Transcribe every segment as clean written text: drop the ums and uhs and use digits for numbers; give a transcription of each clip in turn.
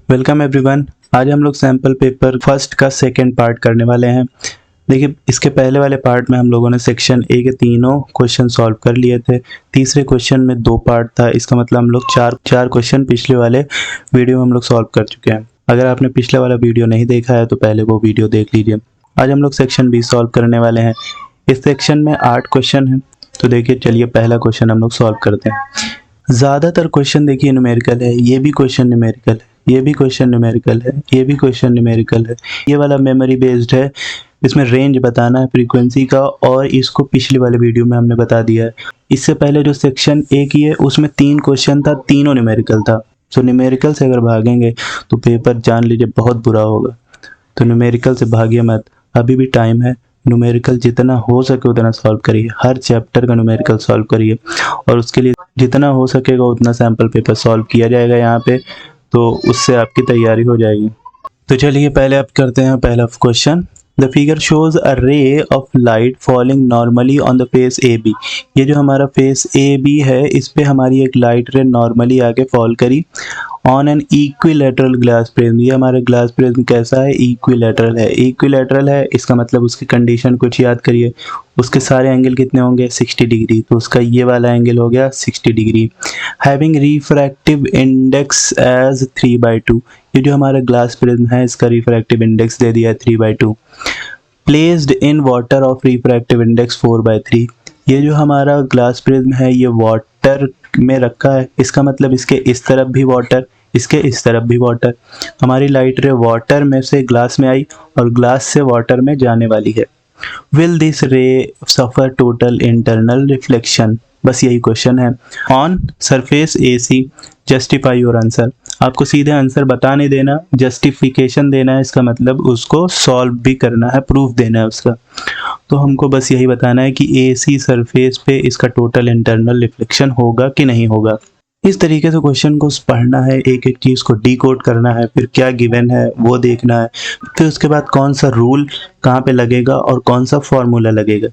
Welcome everyone. आज हम लोग सैम्पल पेपर फर्स्ट का सेकंड पार्ट करने वाले हैं। देखिए, इसके पहले वाले पार्ट में हम लोगों ने सेक्शन ए के तीनों क्वेश्चन सॉल्व कर लिए थे। तीसरे क्वेश्चन में 2 पार्ट था, इसका मतलब हम लोग चार क्वेश्चन पिछले वाले वीडियो में हम लोग सॉल्व कर चुके हैं। अगर आपने पिछले वाला वीडियो नहीं देखा है तो पहले वो वीडियो देख लीजिए। आज हम लोग सेक्शन बी सॉल्व करने वाले हैं। इस सेक्शन में 8 क्वेश्चन है, तो देखिए चलिए पहला क्वेश्चन हम लोग सॉल्व करते हैं। ज़्यादातर क्वेश्चन देखिए न्यूमेरिकल है, ये भी क्वेश्चन न्यूमेरिकल है, ये भी क्वेश्चन न्यूमेरिकल है, ये भी क्वेश्चन न्यूमेरिकल है। ये वाला मेमोरी बेस्ड है, इसमें रेंज बताना है फ्रीक्वेंसी का, और इसको पिछले वाले वीडियो में हमने बता दिया है। इससे पहले जो सेक्शन ए की है उसमें 3 क्वेश्चन था, तीनों न्यूमेरिकल था। तो न्यूमेरिकल से अगर भागेंगे तो पेपर जान लीजिए बहुत बुरा होगा। तो न्यूमेरिकल से भागिए मत, अभी भी टाइम है। न्यूमेरिकल जितना हो सके उतना सॉल्व करिए, हर चैप्टर का न्यूमेरिकल सॉल्व करिए, और उसके लिए जितना हो सकेगा उतना सैम्पल पेपर सॉल्व किया जाएगा यहाँ पे, तो उससे आपकी तैयारी हो जाएगी। तो चलिए पहले आप करते हैं पहला question. The figure shows a ray of light falling normally on the face A B. ये जो हमारा फेस ए बी है, इस पे हमारी एक लाइट रे नॉर्मली आके फॉल करी on an equilateral glass prism. ये हमारा ग्लास प्रिज्म कैसा है? इक्विलैटरल है। इक्विलैटरल है इसका मतलब उसकी कंडीशन कुछ याद करिए। उसके सारे एंगल कितने होंगे? 60 डिग्री। तो उसका ये वाला एंगल हो गया 60 degree. Having refractive index as 3/2। ये जो हमारा ग्लास प्रिज्म है इसका रिफ्रैक्टिव इंडेक्स दे दिया है 3/2। Placed in water of refractive index 4/3। ये जो हमारा ग्लास प्रिज्म है ये वाटर में रखा है, इसका मतलब इसके इस तरफ भी वाटर, इसके इस तरफ भी वाटर। हमारी लाइट रे वाटर में से ग्लास में आई और ग्लास से वाटर में जाने वाली है। विल दिस रे सफर टोटल इंटरनल रिफ्लेक्शन? बस यही क्वेश्चन है। On surface A C justify your answer. आपको सीधे आंसर बता नहीं देना, जस्टिफिकेशन देना है, इसका मतलब उसको सॉल्व भी करना है, प्रूफ देना है उसका। तो हमको बस यही बताना है कि ए सी सरफेस पे इसका टोटल इंटरनल रिफ्लेक्शन होगा कि नहीं होगा। इस तरीके से क्वेश्चन को पढ़ना है, एक एक चीज़ को डिकोड करना है, फिर क्या गिवन है वो देखना है, फिर उसके बाद कौन सा रूल कहाँ पे लगेगा और कौन सा फॉर्मूला लगेगा।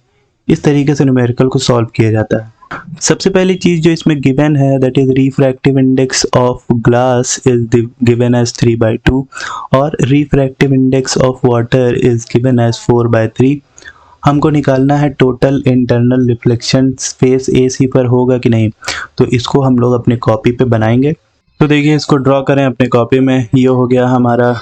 इस तरीके से न्यूमेरिकल को सॉल्व किया जाता है। सबसे पहली चीज़ जो इसमें गिवन है that is refractive index of glass is given as 3/2 और refractive index of water is given as 4/3। हमको निकालना है total internal reflection face A C पर होगा कि नहीं। तो इसको हम लोग अपने कॉपी पे बनाएंगे। तो देखिए इसको ड्रॉ करें अपने कॉपी में। ये हो गया हमारा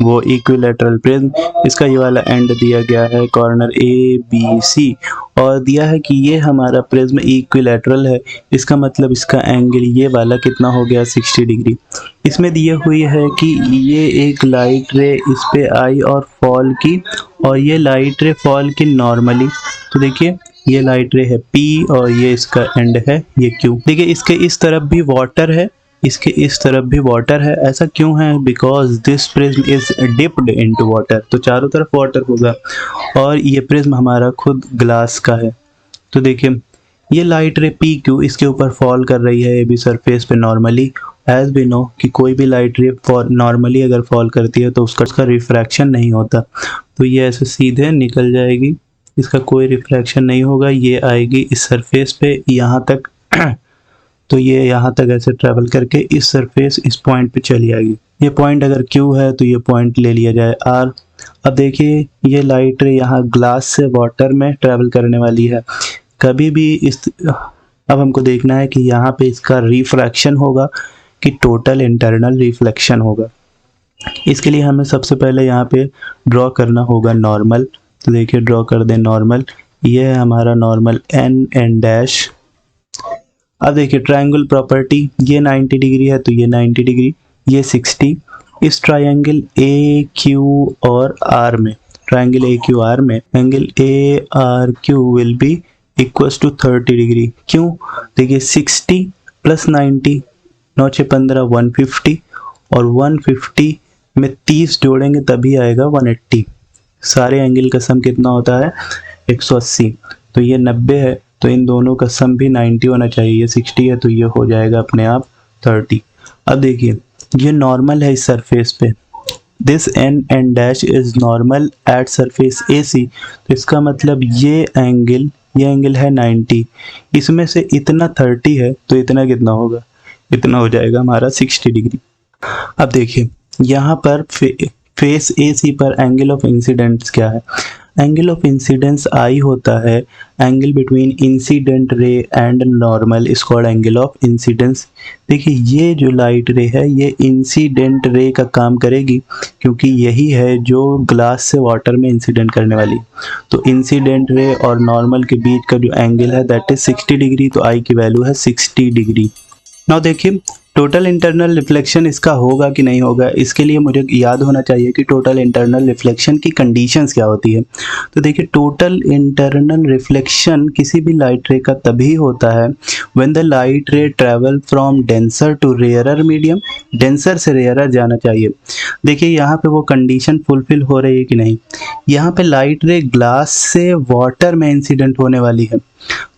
वो इक्विलैटरल प्रिज्म, इसका ये वाला एंड दिया गया है कॉर्नर ए बी सी, और दिया है कि ये हमारा प्रिज्म इक्विलैटरल है। इसका मतलब इसका एंगल ये वाला कितना हो गया? 60 डिग्री। इसमें दिए हुई है कि ये एक लाइट रे इस पे आई और फॉल की, और ये लाइट रे फॉल की नॉर्मली। तो देखिए ये लाइट रे है P और ये इसका एंड है ये Q। देखिए इसके इस तरफ भी वाटर है, इसके इस तरफ भी वाटर है। ऐसा क्यों है? Because this prism is dipped into water. तो चारों तरफ वाटर होगा, और ये प्रिज्म हमारा खुद ग्लास का है। तो देखिए ये लाइट रे PQ इसके ऊपर फॉल कर रही है ए बी सरफेस पे नॉर्मली। एज वी नो कि कोई भी लाइट रे नॉर्मली अगर फॉल करती है तो उसका रिफ्रैक्शन नहीं होता। तो ये ऐसे सीधे निकल जाएगी, इसका कोई रिफ्रैक्शन नहीं होगा। ये आएगी इस सरफेस पे यहाँ तक तो ये यहाँ तक ऐसे ट्रैवल करके इस सरफेस इस पॉइंट पे चली आएगी। ये पॉइंट अगर Q है तो ये पॉइंट ले लिया जाए R। अब देखिए ये लाइट रे यहाँ ग्लास से वाटर में ट्रैवल करने वाली है। कभी भी अब हमको देखना है कि यहाँ पे इसका रिफ्रैक्शन होगा कि टोटल इंटरनल रिफ्लेक्शन होगा। इसके लिए हमें सबसे पहले यहाँ पे ड्रॉ करना होगा नॉर्मल। तो देखिए ड्रॉ कर दें नॉर्मल। ये है हमारा नॉर्मल N डैश। अब देखिए ट्रायंगल प्रॉपर्टी, ये 90 डिग्री है तो ये 90 डिग्री, ये 60। इस ट्रायंगल AQ और R में, ट्रायंगल AQR में angle ARQ will be equals to 30 degree. क्यों? देखिए 60 प्लस 90, 9 6 15 150, और 150 में 30 जोड़ेंगे तभी आएगा 180। सारे एंगल का सम कितना होता है? 180। तो ये 90 है तो इन दोनों का सम भी 90 होना चाहिए। ये 60 है तो ये हो जाएगा अपने आप 30। अब देखिए ये नॉर्मल है इस सरफेस पे। This N dash is normal at surface AC। तो इसका मतलब ये एंगल है 90, इसमें से इतना 30 है तो इतना कितना होगा? इतना हो जाएगा हमारा 60 डिग्री। अब देखिए यहाँ पर फेस AC पर एंगल ऑफ इंसिडेंस क्या है? एंगल ऑफ इंसिडेंस आई होता है angle between incident ray and normal is called angle of incidence. देखिए ये जो लाइट रे है ये इंसिडेंट रे का काम करेगी, क्योंकि यही है जो ग्लास से वाटर में इंसिडेंट करने वाली। तो इंसिडेंट रे और नॉर्मल के बीच का जो एंगल है दैट इज 60 डिग्री, तो आई की वैल्यू है 60 डिग्री। नाउ देखिए टोटल इंटरनल रिफ्लेक्शन इसका होगा कि नहीं होगा, इसके लिए मुझे याद होना चाहिए कि टोटल इंटरनल रिफ्लेक्शन की कंडीशंस क्या होती है। तो देखिए टोटल इंटरनल रिफ्लेक्शन किसी भी लाइट रे का तभी होता है when the light ray travel from denser to rarer medium. Denser से रेयरर जाना चाहिए। देखिए यहाँ पे वो कंडीशन फुलफिल हो रही है कि नहीं। यहाँ पे लाइट रे ग्लास से वाटर में इंसिडेंट होने वाली है,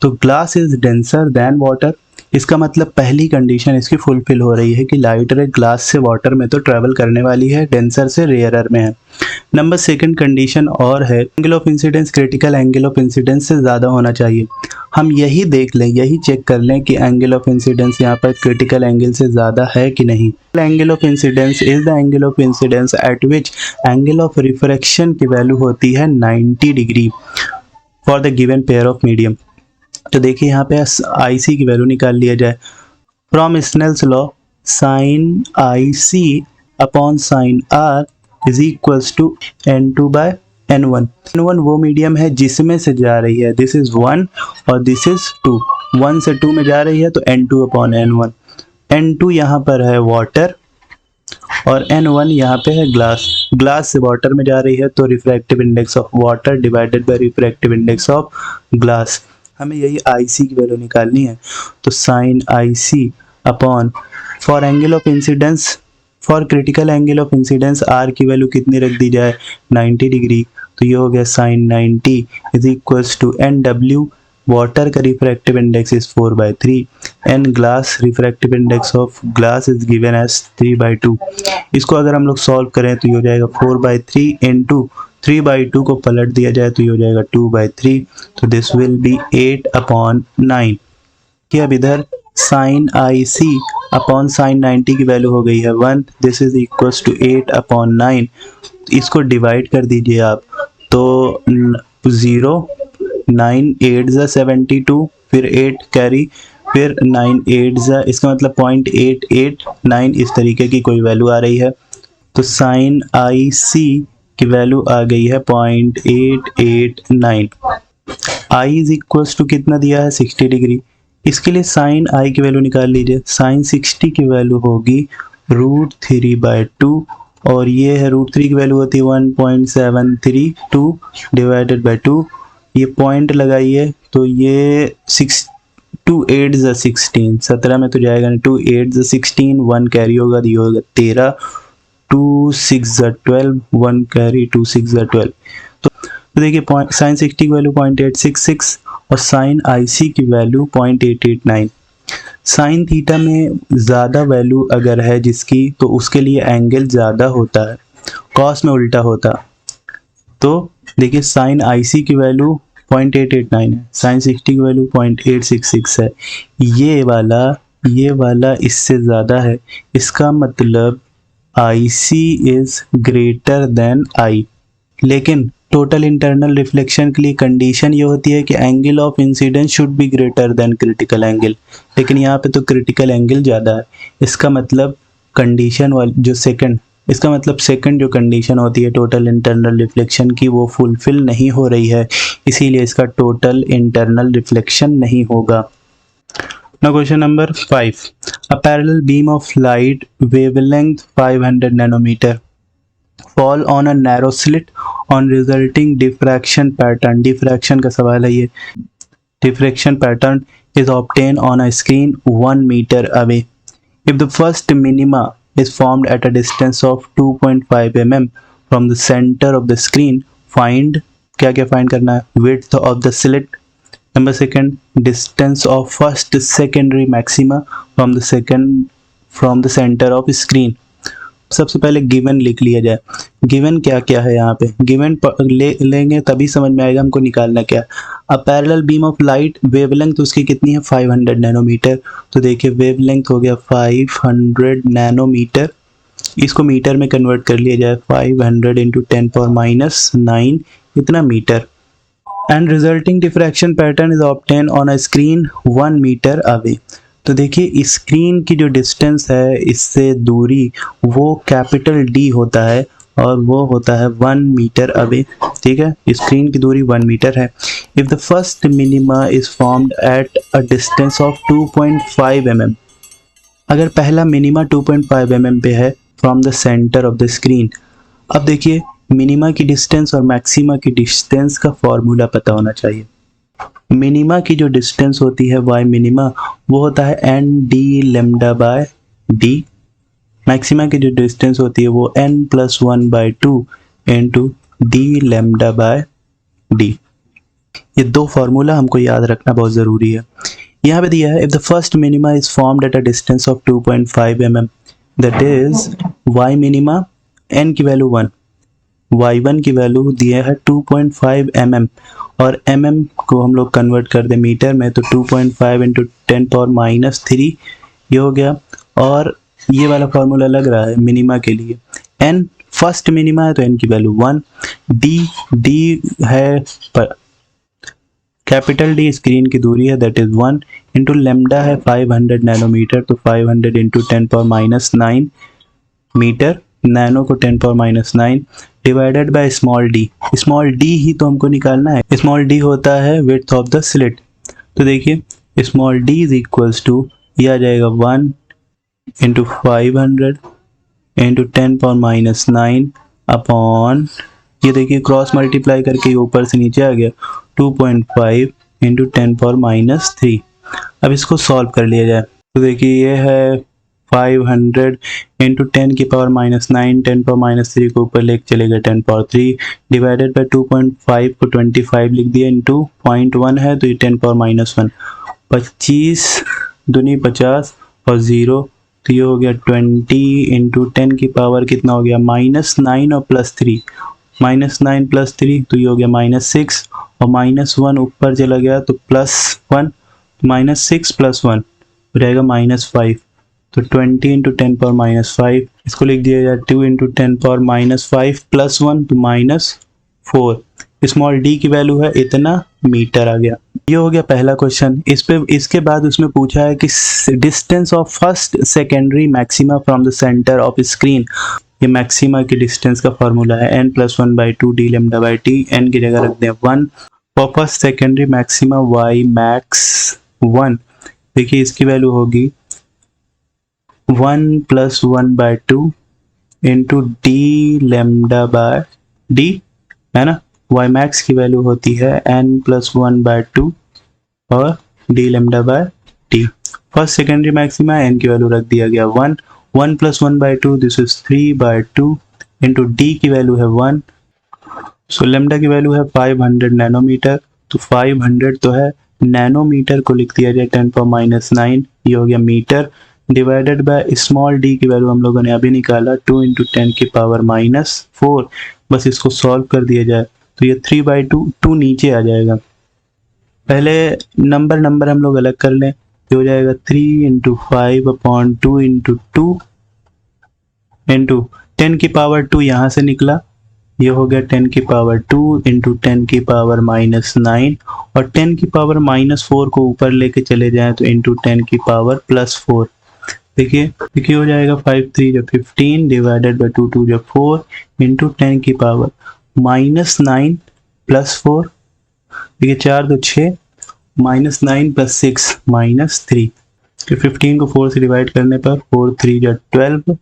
तो glass is denser then water. इसका मतलब पहली कंडीशन इसकी फुलफिल हो रही है कि लाइट रे ग्लास से वाटर में तो ट्रैवल करने वाली है, डेंसर से रेयरर में है। नंबर सेकंड कंडीशन और है angle of incidence critical angle of incidence से ज़्यादा होना चाहिए। हम यही देख लें, यही चेक कर लें कि एंगल ऑफ इंसिडेंस यहाँ पर क्रिटिकल एंगल से ज़्यादा है कि नहीं। Angle of incidence is the angle of incidence at which angle of refraction की वैल्यू होती है 90 degree for the given pair of medium. तो देखिए यहाँ पे IC की वैल्यू निकाल लिया जाए। From Snell's law sine IC upon sine R is equals to N2 by N1। N1 वो मीडियम है जिसमें से जा रही है, दिस इज 1 और दिस इज 2, 1 से 2 में जा रही है तो N2 अपॉन N1। N2 यहाँ पर है वाटर और N1 यहाँ पे है ग्लास। ग्लास से वाटर में जा रही है तो refractive index of water divided by refractive index of glass. हमें यही IC की वैल्यू निकालनी है। तो sine IC upon for angle of incidence, for critical angle of incidence R की वैल्यू कितनी रख दी जाए 90 डिग्री, तो ये हो गया sine 90 is equals to NW water का refractive index is 4/3, N glass refractive index of glass is given as 3/2। इसको अगर हम लोग सॉल्व करें तो ये हो जाएगा 4/3 इंटू 3/2 को पलट दिया जाए तो ये हो जाएगा 2/3, तो दिस विल बी 8/9। कि अब इधर साइन IC अपॉन साइन 90 की वैल्यू हो गई है 1, दिस इज इक्वल्स टू 8/9। इसको डिवाइड कर दीजिए आप, तो 0 9 8 ज़ा 72, फिर 8 कैरी, फिर 9 8 ज़ा, इसका मतलब 0.889 इस तरीके की कोई वैल्यू आ रही है। तो साइन IC की वैल्यू आ गई है 0.889। I इज इक्वल्स टू कितना दिया है 60 डिग्री। इसके लिए साइन I की वैल्यू निकाल लीजिए। साइन 60 की वैल्यू होगी √3/2 और ये है √3 की वैल्यू होती है 1.732 डिवाइडेड बाय 2। ये पॉइंट लगाइए तो ये 2 8 ज़ा 16, 17 में तो जाएगा नहीं, 2 8 ज़ा 16, 1 कैरी होगा तो ये होगा 13, 2 6 ज़ा 12, 1 कैरी 2 6 ज़ा 12। तो देखिए साइन 60 की वैल्यू 0.866 और साइन IC की वैल्यू 0.889। साइन थीटा में ज़्यादा वैल्यू अगर है जिसकी तो उसके लिए एंगल ज़्यादा होता है, कॉस में उल्टा होता। तो देखिए साइन IC की वैल्यू 0.889 है, साइन 60 की वैल्यू 0.866 है। ये वाला इससे ज़्यादा है, इसका मतलब IC is greater than I। लेकिन टोटल इंटरनल रिफ्लेक्शन के लिए कंडीशन ये होती है कि angle of incidence should be greater than critical angle, लेकिन यहाँ पे तो क्रिटिकल एंगल ज़्यादा है। इसका मतलब कंडीशन वाली जो सेकंड जो कंडीशन होती है टोटल इंटरनल रिफ्लेक्शन की वो फुलफिल नहीं हो रही है, इसीलिए इसका टोटल इंटरनल रिफ्लेक्शन नहीं होगा। Now question number 5. A parallel beam of light wavelength 500 nanometer fall on a narrow slit on resulting diffraction pattern. Diffraction का सवाल है ये। Diffraction pattern is obtained on a screen 1 meter away. If the first minima is formed at a distance of 2.5 mm from the center of the screen, find क्या find करना है, width of the slit, number second distance of first secondary maxima from the center of screen। सबसे पहले given लिख लिया जाए। Given क्या क्या है यहाँ पे, गिवन लेंगे तभी समझ में आएगा हमको निकालना क्या। अब parallel beam of light wavelength उसकी कितनी है 500 नैनोमीटर, तो देखिए वेवलेंथ हो गया 500 नैनोमीटर इसको मीटर में कन्वर्ट कर लिया जाए 500 इंटू 10 पावर माइनस 9 इतना metre, and resulting diffraction pattern is obtain on a screen 1 metre away. तो देखिए स्क्रीन की जो डिस्टेंस है इससे दूरी वो कैपिटल डी होता है और वो होता है 1 मीटर अवे, ठीक है। स्क्रीन की दूरी 1 मीटर है। If the first minima is formed at a distance of 2.5 mm, अगर पहला मिनिमा 2.5 mm पे है from the centre of the screen. अब देखिए मिनिमा की डिस्टेंस और मैक्सिमा की डिस्टेंस का फॉर्मूला पता होना चाहिए। मिनिमा की जो डिस्टेंस होती है वाई मिनिमा वो होता है N D lambda by D, maxima की जो डिस्टेंस होती है वो n plus 1 by 2 into D lambda by D. ये दो फार्मूला हमको याद रखना बहुत ज़रूरी है। यहाँ पे दिया है if the first minima is formed at a distance of 2.5 mm, that is Y minima n की वैल्यू 1, y1 की वैल्यू दिया है 2.5 mm, और mm को हम लोग कन्वर्ट कर दे मीटर में तो 2.5 इंटू 10 पावर माइनस 3 ये हो गया। और ये वाला फार्मूला लग रहा है मिनिमा के लिए, n फर्स्ट मिनिमा है तो n की वैल्यू 1, d है कैपिटल डी स्क्रीन की दूरी है दैट इज 1 इंटू लेमडा है 500 नैनोमीटर तो 500 into 10 power minus 9 metre, nano को 10 power minus 9 divided by small D. Small D ही तो हमको निकालना है, स्मॉल डी होता है विड्थ ऑफ द स्लिट। तो देखिए small D is equals to ये आ जाएगा 1 into 500 into 10 power minus 9 upon ये देखिए क्रॉस मल्टीप्लाई करके ऊपर से नीचे आ गया 2.5 इंटू 10 पावर माइनस 3। अब इसको सॉल्व कर लिया जाए तो देखिए ये है 500 इंटू 10 की पावर माइनस 9, 10 पावर माइनस 3 को ऊपर लेके चलेगा 10 पावर 3 डिवाइडेड बाय 2.5 को 25 लिख दिया इंटू 0.1 है तो ये 10 पावर माइनस 1, 25 दूनी 50 और 0 तो ये हो गया 20 इंटू 10 की पावर कितना हो गया माइनस 9 और प्लस 3, माइनस 9 प्लस 3 तो ये हो गया माइनस 6 और माइनस 1 ऊपर चला गया तो प्लस 1, माइनस 6 प्लस 1 रहेगा माइनस 5 तो 20 इंटू 10 पावर माइनस 5 इसको लिख दिया जाए 2 इंटू 10 पावर माइनस 5 प्लस 1 तो माइनस 4। स्मॉल डी की वैल्यू है इतना मीटर आ गया। ये हो गया पहला क्वेश्चन। इसके बाद उसमें पूछा है कि distance of first secondary maxima from the centre of screen. ये मैक्सिमा की डिस्टेंस का फॉर्मूला है n plus 1 by 2 D lambda by T, n की जगह रख दें 1 for first secondary maxima y max 1। देखिए इसकी वैल्यू होगी 1 plus 1 by 2 into D lambda by D है ना, y मैक्स की वैल्यू होती है n प्लस 1 बाय 2 और D lambda by T. First secondary maxima n की वैल्यू रख दिया गया 1 plus 1 by 2 this is 3 by 2 into D की वैल्यू है 1, सो लेमडा की वैल्यू है 500 नैनोमीटर तो 500 तो है नैनोमीटर को लिख दिया जाए 10 पावर माइनस 9 ये हो गया metre divided by small D की वैल्यू हम लोगों ने अभी निकाला 2 इंटू 10 की पावर माइनस 4। बस इसको सॉल्व कर दिया जाए तो ये 3 बाई 2 नीचे आ जाएगा। पहले नंबर हम लोग अलग कर लें तो हो जाएगा 3 इंटू 5 अपॉन 2 इंटू 2 इंटू 10 की पावर 2 यहाँ से निकला ये हो गया 10 की पावर 2 इंटू 10 की पावर माइनस 9 और 10 की पावर माइनस 4 को ऊपर लेके चले जाएं तो इंटू 10 की पावर प्लस 4। देखिए हो जाएगा 5 3 जब 15 डिवाइडेड बाई 2 2 जब 4 इंटू 10 की पावर माइनस 9 प्लस 4, देखिए 4 तो 6 माइनस 9 प्लस 6 माइनस 3 तो 15 को 4 से डिवाइड करने पर 4 3 जब 12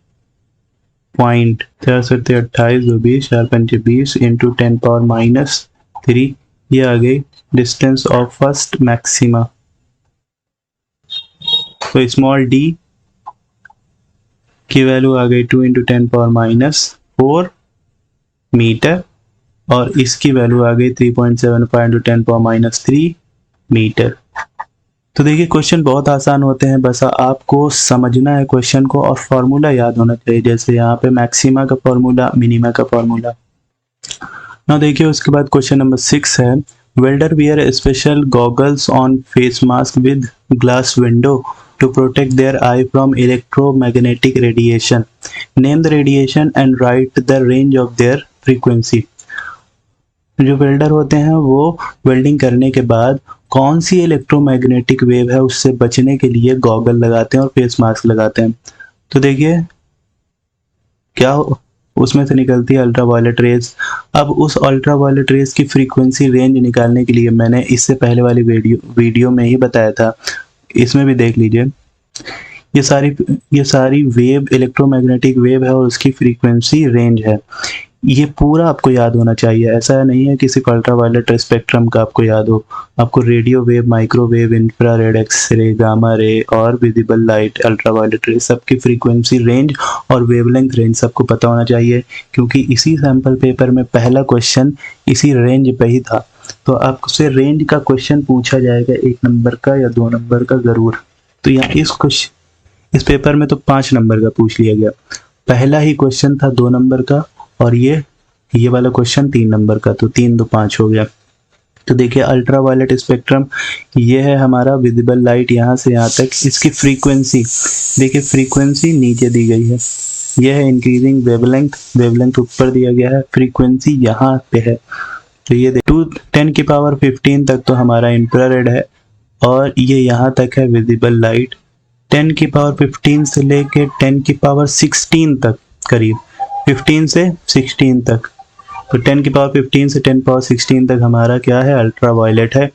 पॉइंट 4 से 28 जो 20 4 5 20 इंटू 10 पावर माइनस 3 ये आ गई डिस्टेंस ऑफ फर्स्ट मैक्सिमा। तो स्मॉल डी की वैल्यू आ गई 2 इंटू 10 पावर माइनस 4 मीटर और इसकी वैल्यू आ गई 3.75 इंटू 10 पावर माइनस 3 मीटर। तो देखिए क्वेश्चन बहुत आसान होते हैं, बस आपको समझना है क्वेश्चन को और फार्मूला याद होना चाहिए, जैसे यहाँ पे मैक्सिमा का फार्मूला मिनिमा का फार्मूला। ना देखिए उसके बाद क्वेश्चन नंबर 6 है welder wear special goggles on face mask with glass window to protect their eye from electromagnetic radiation. Name the radiation and write the range of their frequency. जो welder होते हैं वो welding करने के बाद कौन सी electromagnetic wave है उससे बचने के लिए गॉगल लगाते हैं और फेस मास्क लगाते हैं। तो देखिए क्या उसमें से निकलती है अल्ट्रावायलेट रेज। अब उस अल्ट्रावायलेट रेज की फ्रीक्वेंसी रेंज निकालने के लिए मैंने इससे पहले वाली वीडियो में ही बताया था, इसमें भी देख लीजिए। ये सारी वेव इलेक्ट्रोमैग्नेटिक वेव है और उसकी फ्रीक्वेंसी रेंज है। ये पूरा आपको याद होना चाहिए, ऐसा नहीं है कि सिर्फ अल्ट्रावायलेट स्पेक्ट्रम का आपको याद हो, आपको radio wave, microwave, infrared, X ray, gamma ray और विजिबल लाइट, अल्ट्रावायलेट रे सबकी फ्रीक्वेंसी रेंज और वेवलेंथ रेंज सबको पता होना चाहिए, क्योंकि इसी सैम्पल पेपर में पहला क्वेश्चन इसी रेंज पे ही था। तो आपसे रेंज का क्वेश्चन पूछा जाएगा 1 नंबर का या 2 नंबर का ज़रूर। तो यहाँ इस पेपर में तो 5 नंबर का पूछ लिया गया। पहला ही क्वेश्चन था 2 नंबर का और ये वाला क्वेश्चन 3 नंबर का, तो 3 2 5 हो गया। तो देखिए अल्ट्रावायलेट स्पेक्ट्रम ये है हमारा विजिबल लाइट यहाँ से यहाँ तक। इसकी फ्रीक्वेंसी देखिए, फ्रीक्वेंसी नीचे दी गई है, यह है इंक्रीजिंग वेवलेंथ ऊपर दिया गया है, फ्रीक्वेंसी यहाँ पे है। तो ये 10 की पावर 15 तक तो हमारा इंफ्रारेड है और ये यहाँ तक है विजिबल लाइट। 10 की पावर 15 से लेके 10 की पावर 16 तक, करीब 15 से 16 तक, तो 10 की पावर 15 से 10 पावर 16 तक हमारा क्या है, अल्ट्रावायलेट है।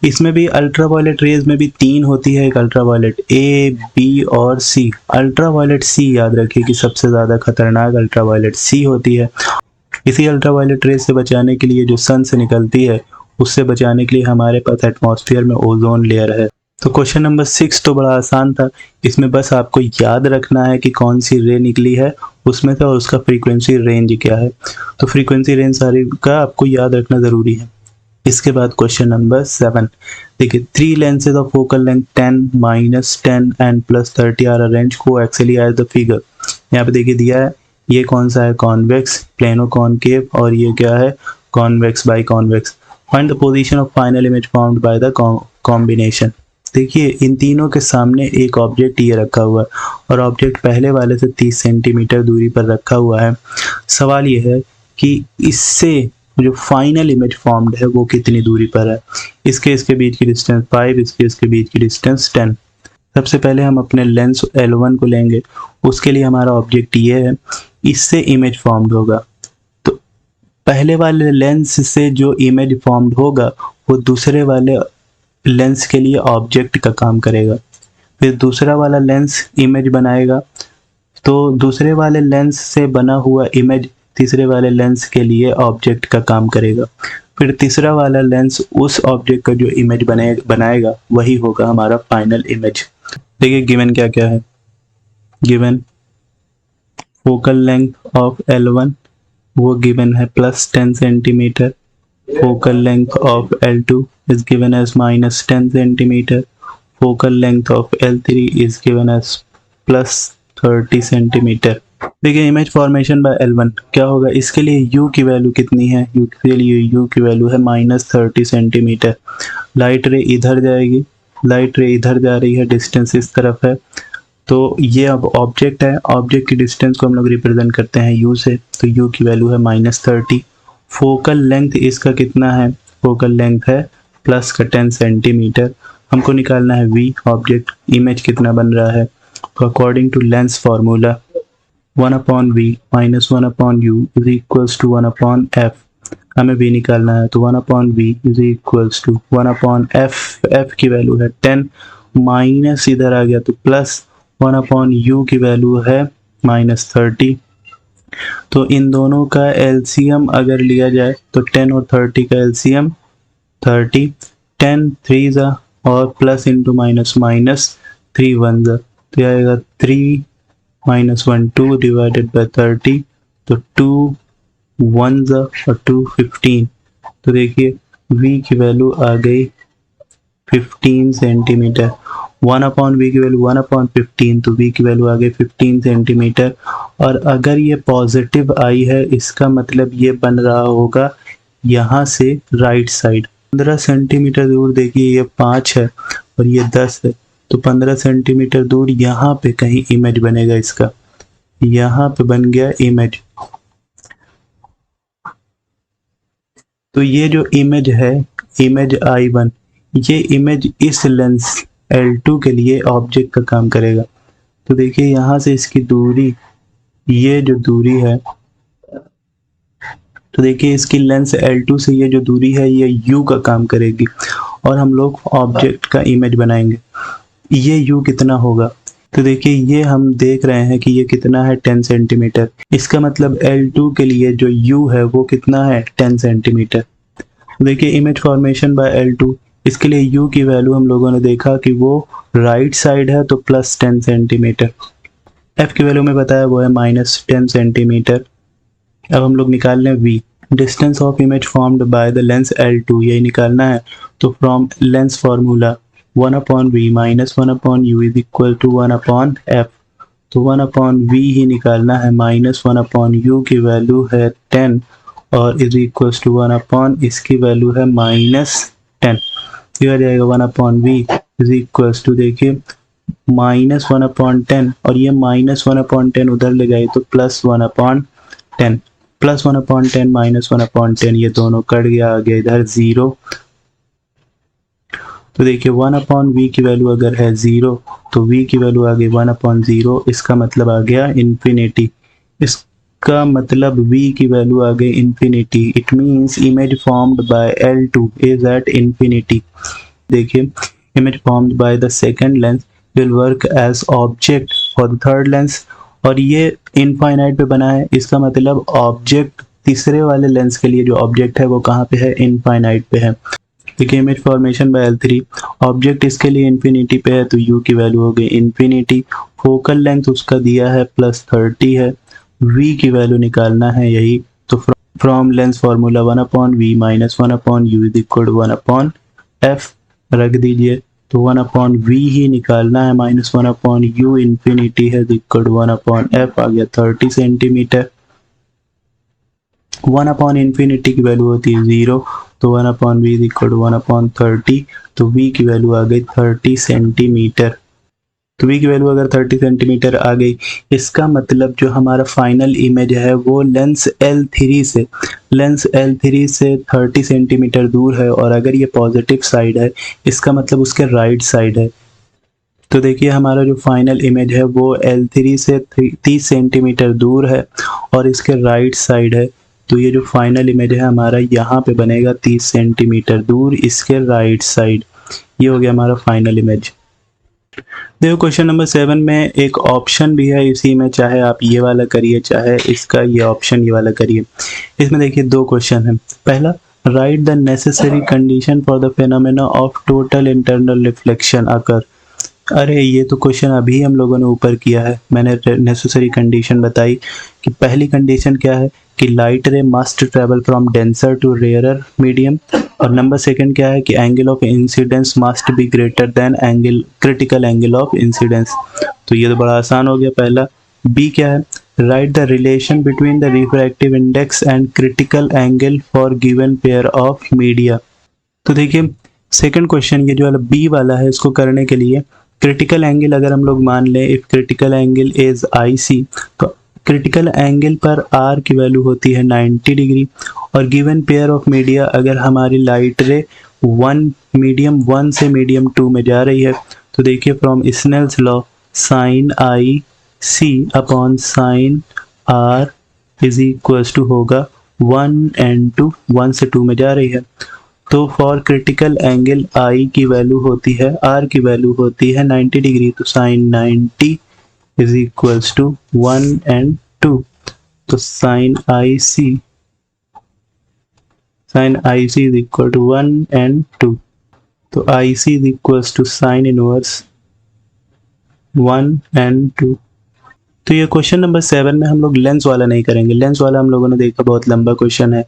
इसमें भी अल्ट्रावायलेट रेज में भी 3 होती है, एक अल्ट्रावायलेट ए, बी और सी। अल्ट्रावायलेट सी याद रखिए कि सबसे ज़्यादा खतरनाक अल्ट्रावायलेट सी होती है। इसी अल्ट्रावायलेट रेज से बचाने के लिए जो सन से निकलती है, उससे बचाने के लिए हमारे पास एटमॉस्फेयर में ओजोन लेयर है। तो क्वेश्चन नंबर 6 तो बड़ा आसान था, इसमें बस आपको याद रखना है कि कौन सी रे निकली है उसमें से और उसका फ्रीक्वेंसी रेंज क्या है। तो फ्रीक्वेंसी रेंज सारी का आपको याद रखना ज़रूरी है। इसके बाद क्वेश्चन नंबर 7 देखिए, 3 lenses of focal length 10, -10 and +30 are arranged coaxially as the figure। यहाँ पे देखिए दिया है, ये कौन सा है, कॉन्वेक्स, प्लेनो कॉनकेव, और ये क्या है, convex by convex. Find the position of final image formed by the combination. देखिए इन तीनों के सामने एक ऑब्जेक्ट ये रखा हुआ है और ऑब्जेक्ट पहले वाले से 30 सेंटीमीटर दूरी पर रखा हुआ है। सवाल ये है कि इससे जो फाइनल इमेज फॉर्म्ड है वो कितनी दूरी पर है। इसके बीच की डिस्टेंस 5, इसके बीच की डिस्टेंस 10। सबसे पहले हम अपने लेंस L1 को लेंगे, उसके लिए हमारा ऑब्जेक्ट ये है, इससे इमेज फॉर्म्ड होगा। तो पहले वाले लेंस से जो इमेज फॉर्म्ड होगा वो दूसरे वाले लेंस के लिए ऑब्जेक्ट का काम करेगा। फिर दूसरा वाला लेंस इमेज बनाएगा, तो दूसरे वाले लेंस से बना हुआ इमेज तीसरे वाले लेंस के लिए ऑब्जेक्ट का काम करेगा। फिर तीसरा वाला लेंस उस ऑब्जेक्ट का जो इमेज बनाएगा वही होगा हमारा फाइनल इमेज। देखिए गिवन क्या क्या है, given focal length of L1 वो गिवन है +10 centimetre, focal length of L2 is given as -10 centimeter, focal length of L3 is given as +30 centimeter। देखिए इमेज फॉर्मेशन बाय L1 क्या होगा, इसके लिए U की वैल्यू कितनी है, के लिए U की वैल्यू है -30 सेंटीमीटर। लाइट रे इधर जाएगी, लाइट रे इधर जा रही है, डिस्टेंस इस तरफ है। तो ये अब ऑब्जेक्ट है, ऑब्जेक्ट की डिस्टेंस को हम लोग रिप्रेजेंट करते हैं U से, तो U की वैल्यू है -30। फोकल लेंथ इसका कितना है, फोकल लेंथ है प्लस का 10 सेंटीमीटर। हमको निकालना है V, ऑब्जेक्ट इमेज कितना बन रहा है। तो according to lens formula 1/V - 1/U is equals to 1/F। हमें V निकालना है, तो 1/V is equals to 1/F। F की वैल्यू है 10, माइनस इधर आ गया तो प्लस, 1/U की वैल्यू है -30। तो इन दोनों का एलसीएम अगर लिया जाए तो 10 और 30 का एलसीएम 30, 10 3 जा और प्लस इंटू माइनस 3 1 जा, तो आएगा 3 - 1 2 डिवाइडेड बाय 30, तो 2 1 जा और 2 15। तो देखिए V की वैल्यू आ गई 15 सेंटीमीटर। 1/V की वैल्यू 1/15, तो V की वैल्यू आ गई 15 सेंटीमीटर। और अगर ये पॉजिटिव आई है इसका मतलब ये बन रहा होगा यहाँ से राइट साइड 15 सेंटीमीटर दूर। देखिए ये 5 है और ये 10 है, तो 15 सेंटीमीटर दूर यहाँ पे कहीं इमेज बनेगा इसका, यहाँ पे बन गया इमेज। तो ये जो इमेज है, इमेज I1, ये इमेज इस लेंस L2 के लिए ऑब्जेक्ट का काम करेगा। तो देखिए यहाँ से इसकी दूरी, ये जो दूरी है, तो देखिए इसकी लेंस L2 से ये जो दूरी है ये U का काम करेगी और हम लोग ऑब्जेक्ट का इमेज बनाएंगे। ये U कितना होगा, तो देखिए ये हम देख रहे हैं कि ये कितना है 10 सेंटीमीटर। इसका मतलब L2 के लिए जो U है वो कितना है 10 सेंटीमीटर। देखिए इमेज फॉर्मेशन बाय L2, इसके लिए U की वैल्यू हम लोगों ने देखा कि वो राइट साइड है तो प्लस 10 सेंटीमीटर। F की वैल्यू में बताया वो है -10 सेंटीमीटर। अब हम लोग निकाल लें V, distance of image formed by the lens L2, यही निकालना है। तो from lens formula 1/V - 1/U is equal to 1/F। तो 1/V ही निकालना है, -1/U की वैल्यू है 10 और इज इक्वल टू 1/ इसकी वैल्यू है -10। ये आ जाएगा 1/V इज इक्वल टू, देखिए -1/10 और ये -1/10 उधर ले गए तो +1/10, +1/10 -1/10 ये दोनों कट गया, आ गया इधर 0। तो देखिए 1/V की वैल्यू अगर है 0 तो V की वैल्यू आ गई 1/0, इसका मतलब आ गया इन्फिनिटी। इसका मतलब V की वैल्यू आ गई infinity. It means image formed by L2 is at infinity. देखिए image formed by the second lens will work as object for the third lens, और ये इनफाइनाइट पे बना है, इसका मतलब ऑब्जेक्ट तीसरे वाले लेंस के लिए जो ऑब्जेक्ट है वो कहाँ पे है, इनफाइनाइट पे है। देखिए image formation by L3, object इसके लिए इन्फिनिटी पे है तो U की वैल्यू हो गई इन्फिनिटी। फोकल लेंथ उसका दिया है +30 है, V की वैल्यू निकालना है यही। तो from lens formula 1/V - 1/U is equal to 1/F रख दीजिए। तो 1/V ही निकालना है, -1/U इन्फिनिटी है इक्वल टू 1/F आ गया 30 सेंटीमीटर। 1/इन्फिनिटी की वैल्यू होती है 0, तो 1/V इज इक्वल टू 1/30। तो V की वैल्यू आ गई 30 सेंटीमीटर। तो V की वैल्यू अगर 30 सेंटीमीटर आ गई, इसका मतलब जो हमारा फाइनल इमेज है वो लेंस L3 से 30 सेंटीमीटर दूर है, और अगर ये पॉजिटिव साइड है इसका मतलब उसके राइट साइड है। तो देखिए हमारा जो फाइनल इमेज है वो L3 से 30 सेंटीमीटर दूर है और इसके राइट साइड है। तो ये जो फाइनल इमेज है हमारा यहाँ पे बनेगा 30 सेंटीमीटर दूर इसके राइट साइड। ये हो गया हमारा फाइनल इमेज। देखो क्वेश्चन नंबर 7 में एक ऑप्शन भी है इसी में, चाहे आप ये वाला करिए चाहे इसका ये ऑप्शन ये वाला करिए। इसमें देखिए 2 क्वेश्चन है। पहला, write the necessary condition for the phenomena of total internal reflection occur. अरे ये तो क्वेश्चन अभी हम लोगों ने ऊपर किया है। मैंने नेसेसरी कंडीशन बताई कि पहली कंडीशन क्या है कि light ray must travel from denser to rarer medium, और नंबर सेकंड क्या है कि angle of incidence must be greater than angle critical angle of incidence. तो ये तो बड़ा आसान हो गया पहला। बी क्या है, right the relation between the refractive index and critical angle for given pair of media. तो देखिए सेकंड क्वेश्चन ये जो वाला बी वाला है, इसको करने के लिए क्रिटिकल एंगल अगर हम लोग मान लें, if critical angle is IC, तो क्रिटिकल एंगल पर R की वैल्यू होती है 90 डिग्री, और गिवन पेयर ऑफ मीडिया अगर हमारी लाइट रे मीडियम 1 से मीडियम 2 में जा रही है, तो देखिए from Snell's law sine IC upon sine R is equal to होगा 1 and 2, 1 से 2 में जा रही है। तो फॉर क्रिटिकल एंगल I की वैल्यू होती है, R की वैल्यू होती है 90 डिग्री, तो sine 90 is equals to 1 and 2। तो sine IC is equal to 1 and 2। तो IC is equals to sine inverse 1 and 2। तो ये क्वेश्चन नंबर 7 में हम लोग लेंस वाला नहीं करेंगे। लेंस वाला हम लोगों ने देखा बहुत लंबा क्वेश्चन है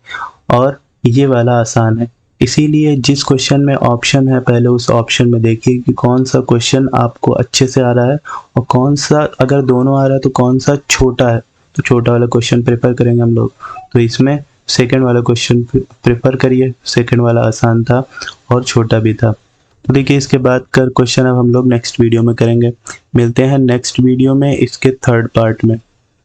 और ये वाला आसान है, इसीलिए जिस क्वेश्चन में ऑप्शन है पहले उस ऑप्शन में देखिए कि कौन सा क्वेश्चन आपको अच्छे से आ रहा है और कौन सा, अगर दोनों आ रहा है तो कौन सा छोटा है, तो छोटा वाला क्वेश्चन प्रेफर करेंगे हम लोग। तो इसमें सेकंड वाला क्वेश्चन प्रेफर करिए, सेकंड वाला आसान था और छोटा भी था। तो देखिए इसके बाद का क्वेश्चन अब हम लोग नेक्स्ट वीडियो में करेंगे। मिलते हैं नेक्स्ट वीडियो में इसके थर्ड पार्ट में।